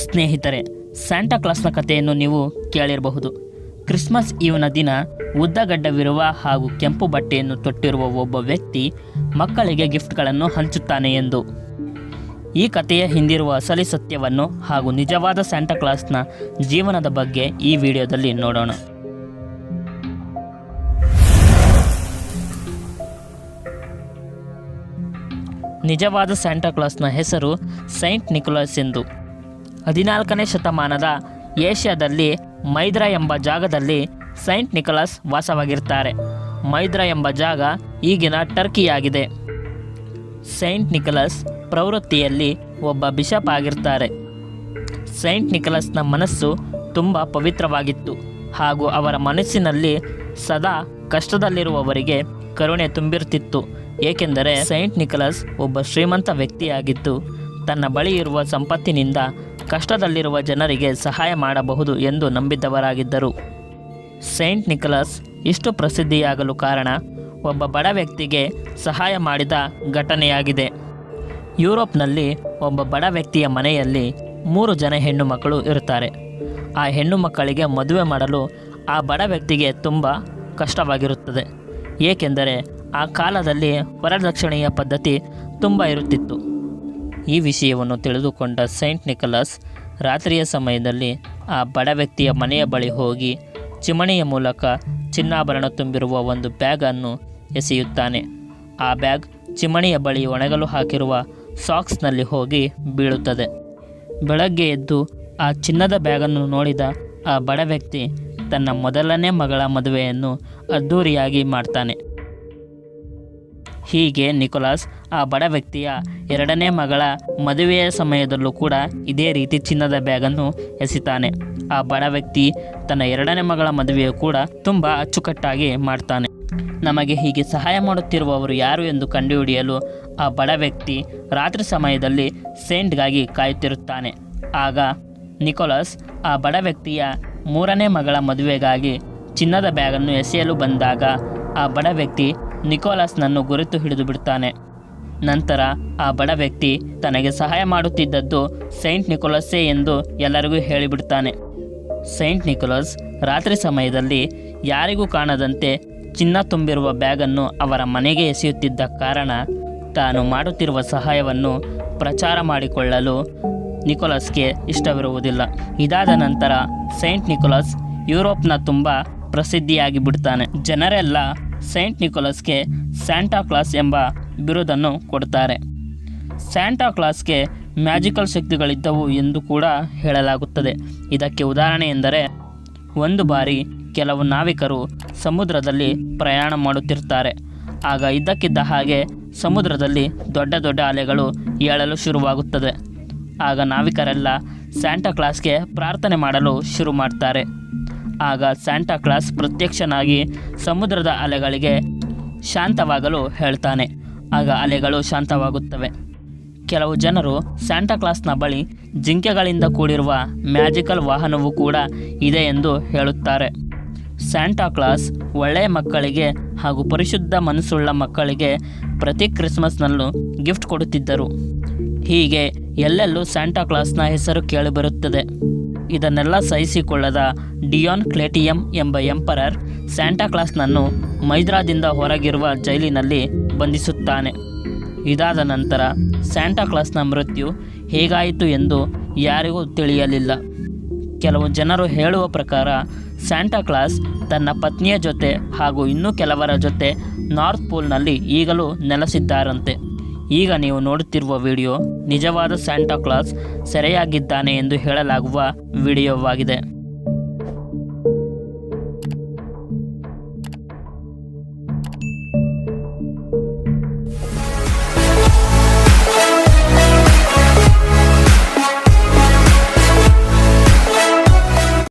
ಸ್ನೇಹಿತರೆ, ಸ್ಯಾಂಟಾ ಕ್ಲಾಸ್ನ ಕಥೆಯನ್ನು ನೀವು ಕೇಳಿರಬಹುದು. ಕ್ರಿಸ್ಮಸ್ ಈವ್ನ ದಿನ ಉದ್ದಗಡ್ಡವಿರುವ ಹಾಗೂ ಕೆಂಪು ಬಟ್ಟೆಯನ್ನು ತೊಟ್ಟಿರುವ ಒಬ್ಬ ವ್ಯಕ್ತಿ ಮಕ್ಕಳಿಗೆ ಗಿಫ್ಟ್ಗಳನ್ನು ಹಂಚುತ್ತಾನೆ ಎಂದು. ಈ ಕಥೆಯ ಹಿಂದಿರುವ ಅಸಲಿ ಸತ್ಯವನ್ನು ಹಾಗೂ ನಿಜವಾದ ಸ್ಯಾಂಟಾ ಕ್ಲಾಸ್ನ ಜೀವನದ ಬಗ್ಗೆ ಈ ವಿಡಿಯೋದಲ್ಲಿ ನೋಡೋಣ. ನಿಜವಾದ ಸ್ಯಾಂಟಾ ಕ್ಲಾಸ್ನ ಹೆಸರು ಸೈಂಟ್ ನಿಕೋಲಸ್ ಎಂದು. 14ನೇ ಶತಮಾನದ ಏಷ್ಯಾದಲ್ಲಿ ಮೈದ್ರಾ ಎಂಬ ಜಾಗದಲ್ಲಿ ಸೈಂಟ್ ನಿಕೋಲಸ್ ವಾಸವಾಗಿರ್ತಾರೆ. ಮೈದ್ರಾ ಎಂಬ ಜಾಗ ಈಗಿನ ಟರ್ಕಿಯಾಗಿದೆ. ಸೈಂಟ್ ನಿಕೋಲಸ್ ಪ್ರವೃತ್ತಿಯಲ್ಲಿ ಒಬ್ಬ ಬಿಷಪ್ ಆಗಿರ್ತಾರೆ. ಸೈಂಟ್ ನಿಕೋಲಸ್ನ ಮನಸ್ಸು ತುಂಬ ಪವಿತ್ರವಾಗಿತ್ತು ಹಾಗೂ ಅವರ ಮನಸ್ಸಿನಲ್ಲಿ ಸದಾ ಕಷ್ಟದಲ್ಲಿರುವವರಿಗೆ ಕರುಣೆ ತುಂಬಿರ್ತಿತ್ತು. ಏಕೆಂದರೆ ಸೈಂಟ್ ನಿಕೋಲಸ್ ಒಬ್ಬ ಶ್ರೀಮಂತ ವ್ಯಕ್ತಿಯಾಗಿದ್ದು ತನ್ನ ಬಳಿ ಇರುವ ಸಂಪತ್ತಿನಿಂದ ಕಷ್ಟದಲ್ಲಿರುವ ಜನರಿಗೆ ಸಹಾಯ ಮಾಡಬಹುದು ಎಂದು ನಂಬಿದ್ದವರಾಗಿದ್ದರು. ಸೈಂಟ್ ನಿಕೋಲಸ್ ಇಷ್ಟು ಪ್ರಸಿದ್ಧಿಯಾಗಲು ಕಾರಣ ಒಬ್ಬ ಬಡ ವ್ಯಕ್ತಿಗೆ ಸಹಾಯ ಮಾಡಿದ ಘಟನೆಯಾಗಿದೆ. ಯುರೋಪ್ನಲ್ಲಿ ಒಬ್ಬ ಬಡ ವ್ಯಕ್ತಿಯ ಮನೆಯಲ್ಲಿ 3 ಜನ ಹೆಣ್ಣು ಮಕ್ಕಳು ಇರುತ್ತಾರೆ. ಆ ಹೆಣ್ಣು ಮಕ್ಕಳಿಗೆ ಮದುವೆ ಮಾಡಲು ಆ ಬಡ ವ್ಯಕ್ತಿಗೆ ತುಂಬ ಕಷ್ಟವಾಗಿರುತ್ತದೆ. ಏಕೆಂದರೆ ಆ ಕಾಲದಲ್ಲಿ ವರದಕ್ಷಿಣೆಯ ಪದ್ಧತಿ ತುಂಬ ಇರುತ್ತಿತ್ತು. ಈ ವಿಷಯವನ್ನು ತಿಳಿದುಕೊಂಡ ಸೈಂಟ್ ನಿಕೋಲಸ್ ರಾತ್ರಿಯ ಸಮಯದಲ್ಲಿ ಆ ಬಡ ವ್ಯಕ್ತಿಯ ಮನೆಯ ಬಳಿ ಹೋಗಿ ಚಿಮಣಿಯ ಮೂಲಕ ಚಿನ್ನಾಭರಣ ತುಂಬಿರುವ ಒಂದು ಬ್ಯಾಗನ್ನು ಎಸೆಯುತ್ತಾನೆ. ಆ ಬ್ಯಾಗ್ ಚಿಮಣಿಯ ಬಳಿ ಒಣಗಲು ಹಾಕಿರುವ ಸಾಕ್ಸ್ನಲ್ಲಿ ಹೋಗಿ ಬೀಳುತ್ತದೆ. ಬೆಳಗ್ಗೆ ಎದ್ದು ಆ ಚಿನ್ನದ ಬ್ಯಾಗನ್ನು ನೋಡಿದ ಆ ಬಡ ವ್ಯಕ್ತಿ ತನ್ನ ಮೊದಲನೇ ಮಗಳ ಮದುವೆಯನ್ನು ಅದ್ಧೂರಿಯಾಗಿ ಮಾಡ್ತಾನೆ. ಹೀಗೆ ನಿಕೋಲಸ್ ಆ ಬಡ ವ್ಯಕ್ತಿಯ 2ನೇ ಮಗಳ ಮದುವೆಯ ಸಮಯದಲ್ಲೂ ಕೂಡ ಇದೇ ರೀತಿ ಚಿನ್ನದ ಬ್ಯಾಗನ್ನು ಎಸಿತಾನೆ. ಆ ಬಡ ವ್ಯಕ್ತಿ ತನ್ನ 2ನೇ ಮಗಳ ಮದುವೆಯು ಕೂಡ ತುಂಬ ಅಚ್ಚುಕಟ್ಟಾಗಿ ಮಾಡ್ತಾನೆ. ನಮಗೆ ಹೀಗೆ ಸಹಾಯ ಮಾಡುತ್ತಿರುವವರು ಯಾರು ಎಂದು ಕಂಡುಹಿಡಿಯಲು ಆ ಬಡ ವ್ಯಕ್ತಿ ರಾತ್ರಿ ಸಮಯದಲ್ಲಿ ಸೈಂಟ್ಗಾಗಿ ಕಾಯುತ್ತಿರುತ್ತಾನೆ. ಆಗ ನಿಕೋಲಸ್ ಆ ಬಡ ವ್ಯಕ್ತಿಯ 3ನೇ ಮಗಳ ಮದುವೆಗಾಗಿ ಚಿನ್ನದ ಬ್ಯಾಗನ್ನು ಎಸೆಯಲು ಬಂದಾಗ ಆ ಬಡ ವ್ಯಕ್ತಿ ನಿಕೋಲಸ್ನನ್ನು ಗುರುತು ಹಿಡಿದು ಬಿಡ್ತಾನೆ. ನಂತರ ಆ ಬಡ ವ್ಯಕ್ತಿ ತನಗೆ ಸಹಾಯ ಮಾಡುತ್ತಿದ್ದದ್ದು ಸೈಂಟ್ ನಿಕೋಲಸ್ಸೇ ಎಂದು ಎಲ್ಲರಿಗೂ ಹೇಳಿಬಿಡ್ತಾನೆ. ಸೈಂಟ್ ನಿಕೋಲಸ್ ರಾತ್ರಿ ಸಮಯದಲ್ಲಿ ಯಾರಿಗೂ ಕಾಣದಂತೆ ಚಿನ್ನ ತುಂಬಿರುವ ಬ್ಯಾಗನ್ನು ಅವರ ಮನೆಗೆ ಎಸೆಯುತ್ತಿದ್ದ ಕಾರಣ ತಾನು ಮಾಡುತ್ತಿರುವ ಸಹಾಯವನ್ನು ಪ್ರಚಾರ ಮಾಡಿಕೊಳ್ಳಲು ನಿಕೋಲಸ್ಗೆ ಇಷ್ಟವಿರುವುದಿಲ್ಲ. ಇದಾದ ನಂತರ ಸೈಂಟ್ ನಿಕೋಲಸ್ ಯುರೋಪ್ನ ತುಂಬ ಪ್ರಸಿದ್ಧಿಯಾಗಿ ಬಿಡ್ತಾನೆ. ಜನರೆಲ್ಲ ಸೈಂಟ್ ನಿಕೋಲಸ್ಗೆ ಸ್ಯಾಂಟಾ ಕ್ಲಾಸ್ ಎಂಬ ಬಿರುದನ್ನು ಕೊಡ್ತಾರೆ. ಸ್ಯಾಂಟಾ ಕ್ಲಾಸ್ಗೆ ಮ್ಯಾಜಿಕಲ್ ಶಕ್ತಿಗಳಿದ್ದವು ಎಂದು ಕೂಡ ಹೇಳಲಾಗುತ್ತದೆ. ಇದಕ್ಕೆ ಉದಾಹರಣೆ ಎಂದರೆ ಒಂದು ಬಾರಿ ಕೆಲವು ನಾವಿಕರು ಸಮುದ್ರದಲ್ಲಿ ಪ್ರಯಾಣ ಮಾಡುತ್ತಿರ್ತಾರೆ. ಆಗ ಇದ್ದಕ್ಕಿದ್ದ ಹಾಗೆ ಸಮುದ್ರದಲ್ಲಿ ದೊಡ್ಡ ದೊಡ್ಡ ಅಲೆಗಳು ಏಳಲು ಶುರುವಾಗುತ್ತದೆ. ಆಗ ನಾವಿಕರೆಲ್ಲ ಸ್ಯಾಂಟಾ ಕ್ಲಾಸ್ಗೆ ಪ್ರಾರ್ಥನೆ ಮಾಡಲು ಶುರು ಮಾಡ್ತಾರೆ. ಆಗ ಸ್ಯಾಂಟಾ ಕ್ಲಾಸ್ ಪ್ರತ್ಯಕ್ಷನಾಗಿ ಸಮುದ್ರದ ಅಲೆಗಳಿಗೆ ಶಾಂತವಾಗಲು ಹೇಳ್ತಾನೆ. ಆಗ ಅಲೆಗಳು ಶಾಂತವಾಗುತ್ತವೆ. ಕೆಲವು ಜನರು ಸ್ಯಾಂಟಾ ಕ್ಲಾಸ್ನ ಬಳಿ ಜಿಂಕೆಗಳಿಂದ ಕೂಡಿರುವ ಮ್ಯಾಜಿಕಲ್ ವಾಹನವೂ ಕೂಡ ಇದೆ ಎಂದು ಹೇಳುತ್ತಾರೆ. ಸ್ಯಾಂಟಾ ಕ್ಲಾಸ್ ಒಳ್ಳೆಯ ಮಕ್ಕಳಿಗೆ ಹಾಗೂ ಪರಿಶುದ್ಧ ಮನಸ್ಸುಳ್ಳ ಮಕ್ಕಳಿಗೆ ಪ್ರತಿ ಕ್ರಿಸ್ಮಸ್ನಲ್ಲೂ ಗಿಫ್ಟ್ ಕೊಡುತ್ತಿದ್ದರು. ಹೀಗೆ ಎಲ್ಲೆಲ್ಲೂ ಸ್ಯಾಂಟಾ ಕ್ಲಾಸ್ನ ಹೆಸರು ಕೇಳಿಬರುತ್ತದೆ. ಇದನ್ನೆಲ್ಲ ಸಹಿಸಿಕೊಳ್ಳದ ಡಿಯೋಕ್ಲೆಟಿಯನ್ ಎಂಬ ಎಂಪರರ್ ಸ್ಯಾಂಟಾ ಕ್ಲಾಸ್ನನ್ನು ಮೈದ್ರಾದಿಂದ ಹೊರಗಿರುವ ಜೈಲಿನಲ್ಲಿ ಬಂಧಿಸುತ್ತಾನೆ. ಇದಾದ ನಂತರ ಸ್ಯಾಂಟಾ ಕ್ಲಾಸ್ನ ಮೃತ್ಯು ಹೇಗಾಯಿತು ಎಂದು ಯಾರಿಗೂ ತಿಳಿಯಲಿಲ್ಲ. ಕೆಲವು ಜನರು ಹೇಳುವ ಪ್ರಕಾರ ಸ್ಯಾಂಟಾ ಕ್ಲಾಸ್ ತನ್ನ ಪತ್ನಿಯ ಜೊತೆ ಹಾಗೂ ಇನ್ನೂ ಕೆಲವರ ಜೊತೆ ನಾರ್ತ್ ಪೋಲ್ನಲ್ಲಿ ಈಗಲೂ ನೆಲೆಸಿದ್ದಾರಂತೆ. ಈಗ ನೀವು ನೋಡುತ್ತಿರುವ ವಿಡಿಯೋ ನಿಜವಾದ ಸ್ಯಾಂಟಾ ಕ್ಲಾಸ್ ಸೆರೆಯಾಗಿದ್ದಾನೆ ಎಂದು ಹೇಳಲಾಗುವ ವಿಡಿಯೋವಾಗಿದೆ.